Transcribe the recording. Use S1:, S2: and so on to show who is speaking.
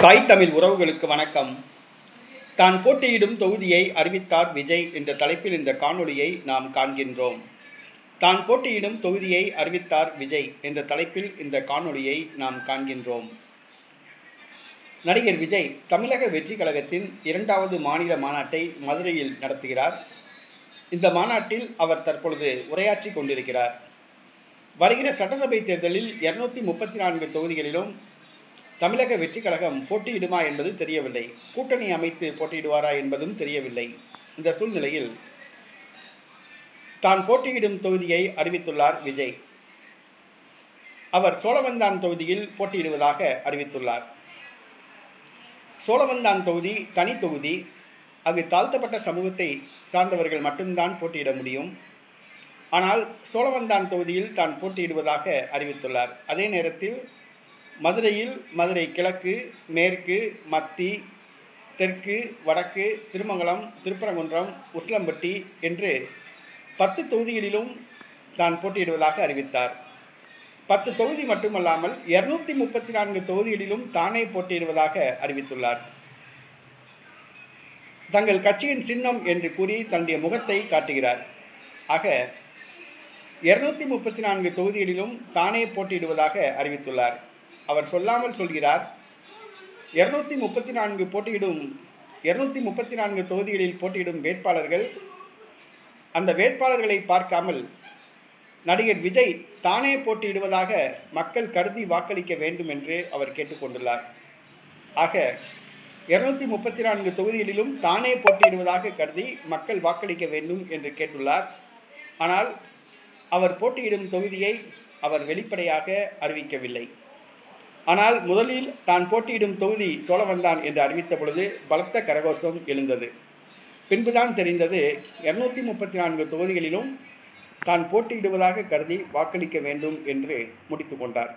S1: தாய் தமிழ் உறவுகளுக்கு வணக்கம். தான் போட்டியிடும் தொகுதியை அறிவித்தார் விஜய் என்ற தலைப்பில் இந்த காணொளியை நாம் காண்கின்றோம். தான் போட்டியிடும் தொகுதியை அறிவித்தார் விஜய் என்ற தலைப்பில் இந்த காணொளியை நாம் காண்கின்றோம். நடிகர் விஜய் தமிழக வெற்றி கழகத்தின் 2வது மாநில மாநாட்டை மதுரையில் நடத்துகிறார். இந்த மாநாட்டில் அவர் தற்பொழுது உரையாற்றி கொண்டிருக்கிறார். வருகிற சட்டசபை தேர்தலில் 234 தொகுதிகளிலும் தமிழக வெற்றி கழகம் போட்டியிடுமா என்பது தெரியவில்லை. கூட்டணி அமைத்து போட்டியிடுவாரா என்பதும் தெரியவில்லை. இந்த சூழ்நிலையில் தான் போட்டியிடும் தொகுதியை அறிவித்துள்ளார் விஜய். அவர் சோழவந்தான் தொகுதியில் போட்டியிடுவதாக அறிவித்துள்ளார். சோழவந்தான் தொகுதி தனி தொகுதி. அது தாழ்த்தப்பட்ட சமூகத்தை சார்ந்தவர்கள் மட்டும்தான் போட்டியிட முடியும். ஆனால் சோழவந்தான் தொகுதியில் தான் போட்டியிடுவதாக அறிவித்துள்ளார். அதே நேரத்தில் மதுரையில் மதுரை கிழக்கு, மேற்கு, மத்தி, தெற்கு, வடக்கு, திருமங்கலம், திருப்பரங்குன்றம், உசிலம்பட்டி என்று 10 தொகுதிகளிலும் தான் போட்டியிடுவதாக அறிவித்தார். 10 தொகுதி மட்டுமல்லாமல் 234 தொகுதிகளிலும் தானே போட்டியிடுவதாக அறிவித்துள்ளார். தங்கள் கட்சியின் சின்னம் என்று கூறி தன்னுடைய முகத்தை காட்டுகிறார். ஆக 234 தொகுதிகளிலும் தானே போட்டியிடுவதாக அறிவித்துள்ளார். அவர் சொல்லாமல் சொல்கிறார். 234 தொகுதிகளில் போட்டியிடும் வேட்பாளர்கள் அந்த வேட்பாளர்களை பார்க்காமல் நடிகர் விஜய் தானே போட்டியிடுவதாக மக்கள் கருதி வாக்களிக்க வேண்டும் என்று அவர் கேட்டுக்கொண்டுள்ளார். ஆக 234 தொகுதிகளிலும் தானே போட்டியிடுவதாக கருதி மக்கள் வாக்களிக்க வேண்டும் என்று கேட்டுள்ளார். ஆனால் அவர் போட்டியிடும் தொகுதியை அவர் வெளிப்படையாக அறிவிக்கவில்லை. ஆனால் முதலில் தான் போட்டியிடும் தொகுதி சோழவந்தான் என்று அறிவித்த பொழுது பலத்த கரகோஷம் எழுந்தது. பின்புதான் தெரிந்தது 234 தொகுதிகளிலும் தான் போட்டியிடுவதாக கருதி வாக்களிக்க வேண்டும் என்று முடித்து கொண்டார்.